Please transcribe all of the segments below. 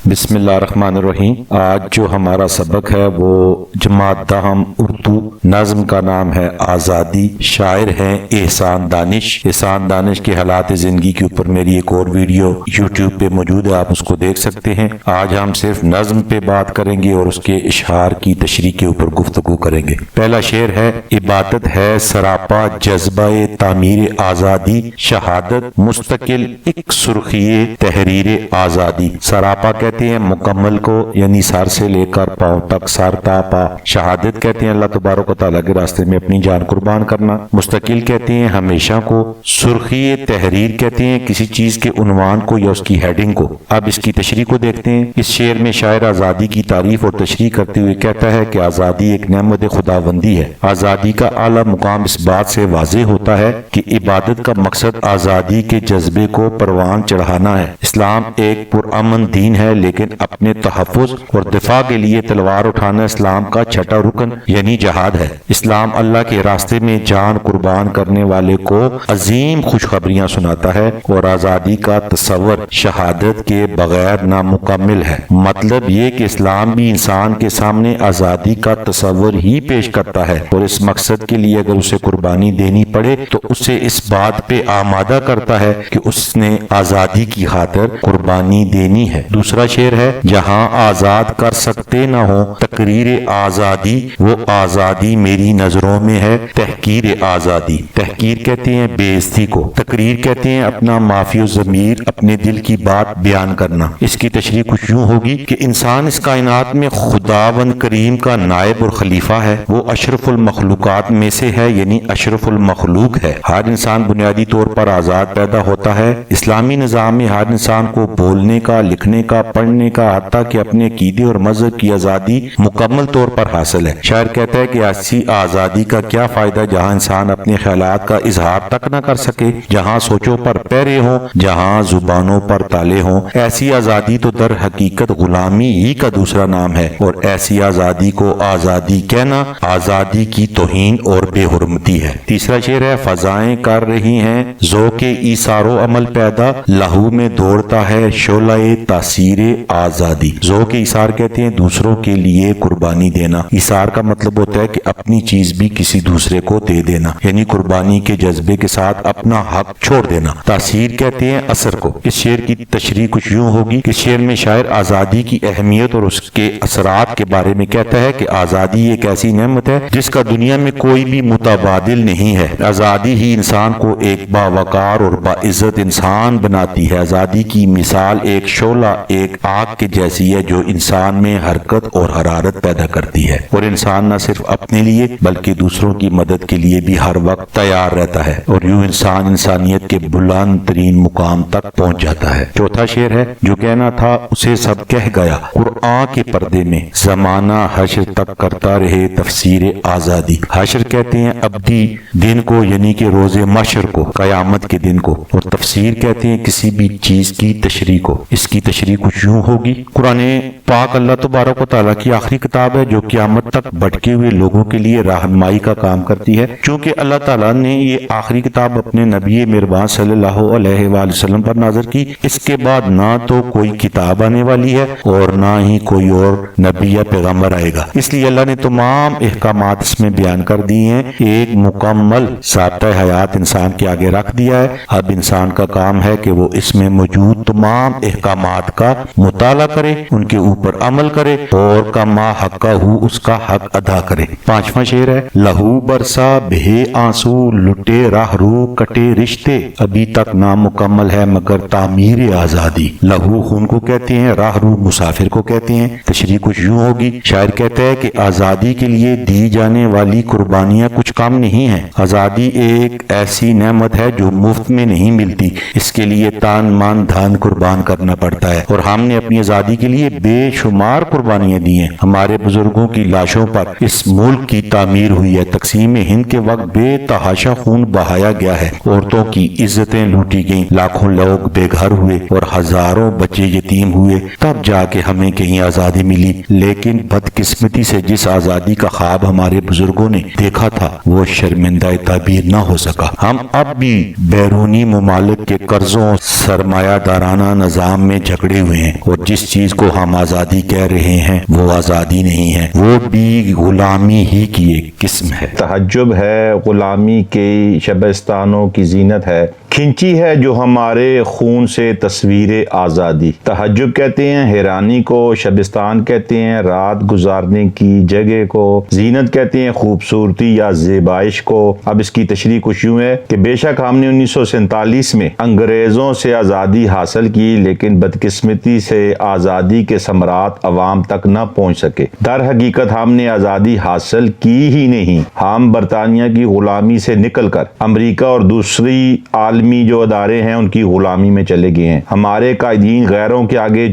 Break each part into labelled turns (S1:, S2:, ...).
S1: بسم اللہ الرحمن الرحیم۔ آج جو ہمارا سبق ہے وہ جماعت دہم اردو، نظم کا نام ہے آزادی، شاعر ہیں احسان دانش۔ احسان دانش کے حالات زندگی کے اوپر میری ایک اور ویڈیو یوٹیوب پہ موجود ہے، آپ اس کو دیکھ سکتے ہیں۔ آج ہم صرف نظم پہ بات کریں گے اور اس کے اشعار کی تشریح کے اوپر گفتگو کریں گے۔ پہلا شعر ہے: عبادت ہے سراپا جذبہ تعمیر آزادی، شہادت مستقل ایک سرخی تحریر آزادی۔ سراپا کہتے ہیں مکمل کو، یعنی سر سے لے کر پاؤں تک، سر تا پا۔ شہادت کہتے ہیں اللہ تبارک و تعالیٰ کے راستے میں اپنی جان قربان کرنا۔ مستقل کہتے ہیں ہمیشہ کو۔ سرخی تحریر کہتے ہیں کسی چیز کے عنوان کو یا اس کی ہیڈنگ کو۔ اب اس کی تشریح کو دیکھتے ہیں۔ اس شعر میں شاعر آزادی کی تعریف اور تشریح کرتے ہوئے کہتا ہے کہ آزادی ایک نعمت خداوندی ہے۔ آزادی کا اعلیٰ مقام اس بات سے واضح ہوتا ہے کہ عبادت کا مقصد آزادی کے جذبے کو پروان چڑھانا ہے۔ اسلام ایک پرامن دین ہے، لیکن اپنے تحفظ اور دفاع کے لیے تلوار اٹھانا اسلام کا چھٹا رکن یعنی جہاد ہے۔ اسلام اللہ کے راستے میں جان قربان کرنے والے کو عظیم خوشخبریاں سناتا ہے، اور آزادی کا تصور شہادت کے بغیر نامکمل ہے۔ مطلب یہ کہ اسلام بھی انسان کے سامنے آزادی کا تصور ہی پیش کرتا ہے، اور اس مقصد کے لیے اگر اسے قربانی دینی پڑے تو اسے اس بات پہ آمادہ کرتا ہے کہ اس نے آزادی کی خاطر قربانی دینی ہے۔ دوسرا شعر ہے: جہاں آزاد کر سکتے نہ ہو تقریر آزادی، وہ آزادی میری نظروں میں ہے تحقیر آزادی۔ تحقیر کہتے ہیں بے عزتی کو، تقریر کہتے ہیں اپنا معافی الضمیر، اپنے دل کی بات بیان کرنا۔ اس کی تشریح کچھ یوں ہوگی کہ انسان اس کائنات میں خداوند کریم کا نائب اور خلیفہ ہے۔ وہ اشرف المخلوقات میں سے ہے، یعنی اشرف المخلوق ہے۔ ہر انسان بنیادی طور پر آزاد پیدا ہوتا ہے۔ اسلامی نظام میں ہر انسان کو بولنے کا، لکھنے کا، پڑھنے کا، حتیٰ کہ اپنے عقیدے اور مذہب کی آزادی مکمل طور پر حاصل ہے۔ شاعر کہتا ہے کہ ایسی آزادی کا کیا فائدہ جہاں انسان اپنے خیالات کا اظہار تک نہ کر سکے، جہاں سوچوں پر پیرے ہوں، جہاں زبانوں پر تالے ہوں۔ ایسی آزادی تو در حقیقت غلامی ہی کا دوسرا نام ہے، اور ایسی آزادی کو آزادی کہنا آزادی کی توہین اور بے حرمتی ہے۔ تیسرا شعر ہے: فضائیں کر رہی ہیں ذوق ایثار و عمل پیدا، لہو میں دوڑتا ہے شعلہ تاثیر آزادی۔ ذوق ایثار کہتے ہیں دوسروں کے لیے قربانی دینا۔ ایثار کا مطلب ہوتا ہے کہ اپنی چیز بھی کسی دوسرے کو دے دینا، یعنی قربانی کے جذبے کے ساتھ اپنا حق چھوڑ دینا۔ تاثیر کہتے ہیں اثر کو۔ اس شعر کی تشریح کچھ یوں ہوگی کہ شعر میں شاعر آزادی کی اہمیت اور اس کے اثرات کے بارے میں کہتا ہے کہ آزادی ایک ایسی نعمت ہے جس کا دنیا میں کوئی بھی متبادل نہیں ہے۔ آزادی ہی انسان کو ایک باوقار اور باعزت انسان بناتی ہے۔ آزادی کی مثال ایک شعلہ، ایک آگ کے جیسی ہے جو انسان میں حرکت اور حرارت پیدا کرتی ہے، اور انسان نہ صرف اپنے لیے بلکہ دوسروں کی مدد کے لیے بھی ہر وقت تیار رہتا ہے، اور یوں انسان انسانیت کے بلند ترین مقام تک پہنچ جاتا ہے۔ چوتھا شعر ہے: جو کہنا تھا اسے سب کہہ گیا، قرآن کے پردے میں زمانہ حشر تک کرتا رہے تفسیر آزادی۔ حشر کہتے ہیں ابدی دن کو، یعنی کہ روز محشر کو، قیامت کے دن کو، اور تفسیر کہتے ہیں کسی بھی چیز کی تشریح کو۔ اس کی تشریح کچھ یوں ہوگی: قرآن پاک اللہ تبارک و تعالیٰ کی آخری کتاب ہے جو قیامت تک بھٹکے ہوئے لوگوں کے لیے رہنمائی کا کام کرتی ہے۔ چونکہ اللہ تعالیٰ نے یہ آخری کتاب اپنے نبی مہربان صلی اللہ علیہ وآلہ وسلم پر نازل کی، اس کے بعد نہ تو کوئی کتاب آنے والی ہے اور نہ ہی کوئی اور نبی یا پیغمبر آئے گا، اس لیے اللہ نے تمام احکامات اس میں بیان کر دیے ہیں۔ ایک مکمل ضابطۂ حیات انسان کے آگے رکھ دیا ہے۔ اب انسان کا کام ہے کہ وہ اس میں موجود تمام احکامات کا مطالعہ کرے، ان کے اوپر عمل کرے، اور کما حق ہو اس کا حق ادا کرے۔ پانچواں شعر ہے: لہو برسا بہے آنسو، لٹے راہ رو کٹے رشتے، ابھی تک نامکمل ہے مگر تعمیر آزادی۔ لہو خون کو کہتے ہیں، راہ رو مسافر کو کہتے ہیں۔ تشریح کچھ یوں ہوگی: شاعر کہتا ہے کہ آزادی کے لیے دی جانے والی قربانیاں کچھ کم نہیں ہیں۔ آزادی ایک ایسی نعمت ہے جو مفت میں نہیں ملتی، اس کے لیے تان من دھن قربان کرنا پڑتا ہے، اور ہم نے اپنی آزادی کے لیے بے شمار قربانیاں دی ہیں۔ ہمارے بزرگوں کی لاشوں پر اس ملک کی تعمیر ہوئی ہے۔ تقسیم ہند کے وقت بے تحاشا خون بہایا گیا ہے، عورتوں کی عزتیں لوٹی گئیں، لاکھوں لوگ بے گھر ہوئے اور ہزاروں بچے یتیم ہوئے، تب جا کے ہمیں کہیں آزادی ملی۔ لیکن بدقسمتی سے جس آزادی کا خواب ہمارے بزرگوں نے دیکھا تھا وہ شرمندہ تعبیر نہ ہو سکا۔ ہم اب بھی بیرونی ممالک کے قرضوں، سرمایہ دارانہ نظام میں جھگڑے ہوئے ہیں، اور جس چیز کو ہم آزادی کہہ رہے ہیں وہ آزادی نہیں ہے، وہ بھی غلامی ہی کی ایک قسم ہے۔
S2: تحجب ہے غلامی کی شبستانوں کی زینت ہے، کھنچی ہے جو ہمارے خون سے تصویر آزادی۔ تحجب کہتے ہیں حیرانی کو، شبستان کہتے ہیں رات گزارنے کی جگہ کو، زینت کہتے ہیں خوبصورتی یا زیبائش کو۔ اب اس کی تشریح کچھ یوں ہے کہ بے شک ہم نے 1947 میں انگریزوں سے آزادی حاصل کی، لیکن بدقسمتی سے آزادی کے ثمرات عوام تک نہ پہنچ سکے۔ در حقیقت ہم نے آزادی حاصل کی ہی نہیں، ہم برطانیہ کی غلامی سے نکل کر امریکہ اور دوسری عالمی جو ادارے ہیں ان کی غلامی میں چلے گئے ہیں۔ ہمارے قائدین غیروں کے آگے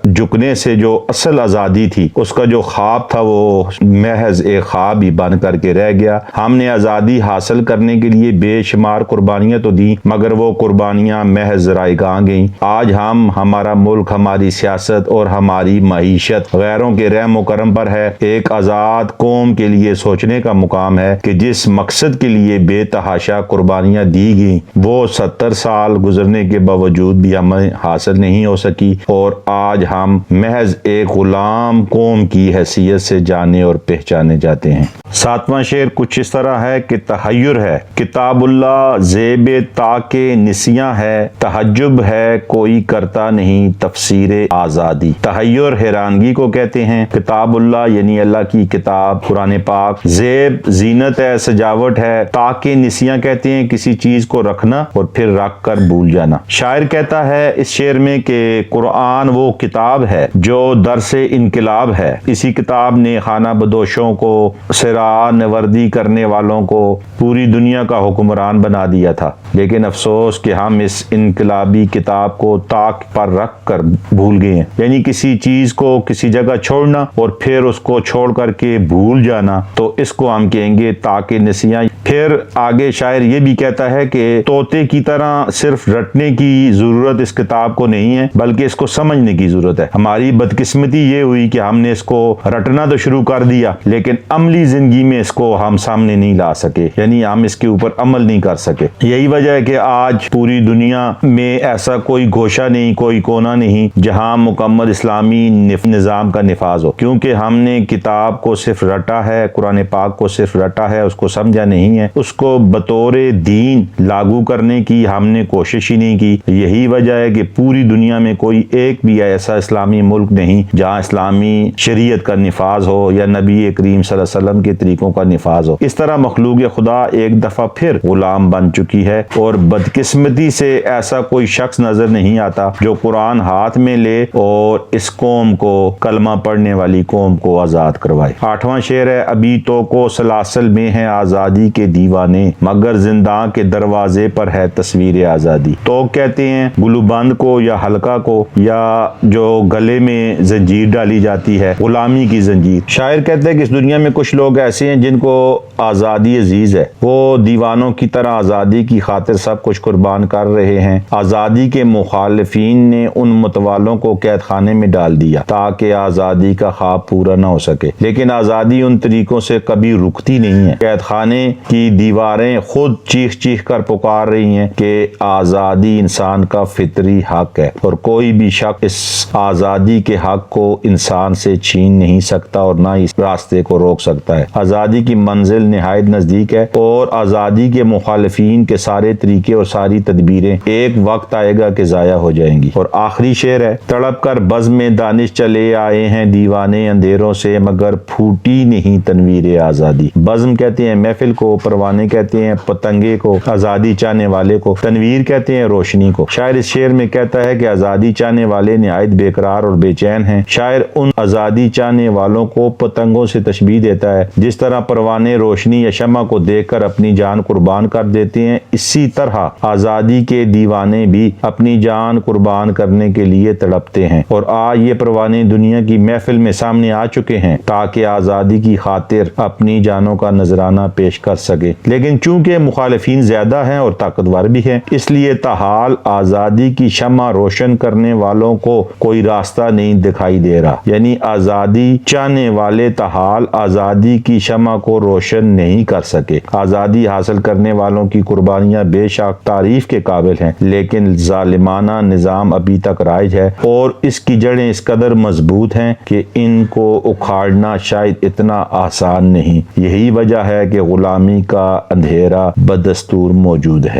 S2: جھکنے سے جو اصل آزادی تھی اس کا جو خواب تھا وہ محض ایک خواب ہی بن کر کے رہ گیا۔ ہم نے آزادی حاصل کرنے کے لیے بے شمار قربانیاں تو دیں، مگر وہ قربانیاں محض رائگاں گئیں۔ آج ہمارا ملک، ہماری سیاست اور ہماری معیشت غیروں کے رحم و کرم پر ہے۔ ایک آزاد قوم کے لیے سوچنے کا مقام ہے کہ جس مقصد کے لیے بے تحاشا قربانیاں دی گئیں وہ 70 سال گزرنے کے باوجود بھی ہمیں حاصل نہیں ہو سکی، اور آج ہم محض ایک غلام قوم کی حیثیت سے جانے اور پہچانے جاتے ہیں۔ 7واں شعر کچھ اس طرح ہے کہ تحیر ہے کتاب اللہ زیب طاق نسیاں ہے، تحجب ہے کوئی کرتا نہیں تفسیر آزادی۔ تحیر حیرانگی کو کہتے ہیں، کتاب اللہ یعنی اللہ کی کتاب قرآن پاک، زیب زینت ہے، سجاوٹ ہے، طاق نسیاں کہتے ہیں کسی چیز کو رکھنا اور پھر رکھ کر بھول جانا۔ شاعر کہتا ہے اس شعر میں کہ قرآن وہ کتاب ہے جو درس انقلاب ہے، اسی کتاب نے خانہ بدوشوں کو، سراہ نوردی کرنے والوں کو پوری دنیا کا حکمران بنا دیا تھا، لیکن افسوس کہ ہم اس انقلابی کتاب کو طاق پر رکھ کر بھول گئے ہیں۔ یعنی کسی چیز کو کسی جگہ چھوڑنا اور پھر اس کو چھوڑ کر کے بھول جانا، تو اس کو ہم کہیں گے طاق نسیاں۔ پھر آگے شاعر یہ بھی کہتا ہے کہ طوطے کی طرح صرف رٹنے کی ضرورت اس کتاب کو نہیں ہے بلکہ اس کو سمجھنے کی ضرورت ہے۔ ہماری بدقسمتی یہ ہوئی کہ ہم نے اس کو رٹنا تو شروع کر دیا لیکن عملی زندگی میں اس کو ہم سامنے نہیں لا سکے، یعنی ہم اس کے اوپر عمل نہیں کر سکے۔ یہی وجہ ہے کہ آج پوری دنیا میں ایسا کوئی گوشہ نہیں، کوئی کونا نہیں جہاں مکمل اسلامی نظام کا نفاذ ہو، کیونکہ ہم نے کتاب کو صرف رٹا ہے، قرآن پاک کو صرف رٹا ہے، اس کو سمجھا نہیں ہے، اس کو بطور دین لاگو کرنے کی ہم نے کوشش ہی نہیں کی۔ یہی وجہ ہے کہ پوری دنیا میں کوئی ایک بھی ایسا اسلامی ملک نہیں جہاں اسلامی شریعت کا نفاذ ہو یا نبی کریم صلی اللہ علیہ وسلم کے طریقوں کا نفاذ ہو۔ اس طرح مخلوق خدا ایک دفعہ پھر غلام بن چکی ہے، اور بدقسمتی سے ایسا کوئی شخص نظر نہیں آتا جو قرآن ہاتھ میں لے اور اس قوم کو، کلمہ پڑھنے والی قوم کو آزاد کروائے۔ 8واں شعر ہے ابھی تو کو سلاسل میں ہے آزادی کے دیوانے، مگر زنداں کے دروازے پر ہے تصویر آزادی۔ تو کہتے ہیں گلوبند کو یا حلقہ کو، یا جو گلے میں زنجیر ڈالی جاتی ہے، غلامی کی زنجیر۔ شاعر کہتے ہیں کہ اس دنیا میں کچھ لوگ ایسے ہیں جن کو آزادی عزیز ہے، وہ دیوانوں کی طرح آزادی کی خاطر سب کچھ قربان کر رہے ہیں۔ آزادی کے مخالفین نے ان متوالوں کو قید خانے میں ڈال دیا تاکہ آزادی کا خواب پورا نہ ہو سکے، لیکن آزادی ان طریقوں سے کبھی رکتی نہیں ہے۔ قید خانے کی دیواریں خود چیخ چیخ کر پکار رہی ہیں کہ آزادی انسان کا فطری حق ہے، اور کوئی بھی شخص اس آزادی کے حق کو انسان سے چھین نہیں سکتا اور نہ اس راستے کو روک سکتا ہے۔ آزادی کی منزل نہایت نزدیک ہے، اور آزادی کے مخالفین کے سارے طریقے اور ساری تدبیریں ایک وقت آئے گا کہ ضائع ہو جائیں گی۔ اور آخری شعر ہے تڑپ کر بزم میں دانش چلے آئے ہیں دیوانے اندھیروں سے، مگر پھوٹی نہیں تنویر آزادی۔ بزم کہتے ہیں محفل کو، پروانے کہتے ہیں پتنگے کو، آزادی چاہنے والے کو، تنویر کہتے ہیں روشنی کو۔ شاعر اس شعر میں کہتا ہے کہ آزادی چاہنے والے نہایت بے قرار اور بے چین ہیں۔ شاعر ان آزادی چاہنے والوں کو پتنگوں سے تشبیہ دیتا ہے، جس طرح پروانے روشنی یا شمع کو دیکھ کر اپنی جان قربان کر دیتے ہیں، اسی طرح آزادی کے دیوانے بھی اپنی جان قربان کرنے کے لیے تڑپتے ہیں، اور آج یہ پروانے دنیا کی محفل میں سامنے آ چکے ہیں تاکہ آزادی کی خاطر اپنی جانوں کا نذرانہ پیش کر سکے، لیکن چونکہ مخالفین زیادہ ہیں اور طاقتور بھی ہیں، اس لیے تاحال آزادی کی شمع روشن کرنے والوں کو کوئی راستہ نہیں دکھائی دے رہا، یعنی آزادی چاہنے والے تاحال آزادی کی شمع کو روشن نہیں کر سکے۔ آزادی حاصل کرنے والوں کی قربانیاں بے شک تعریف کے قابل ہیں، لیکن ظالمانہ نظام ابھی تک رائج ہے اور اس کی جڑیں اس قدر مضبوط ہیں کہ ان کو اکھاڑنا شاید اتنا آسان نہیں۔ یہی وجہ ہے کہ غلامی کا اندھیرا بدستور موجود ہے۔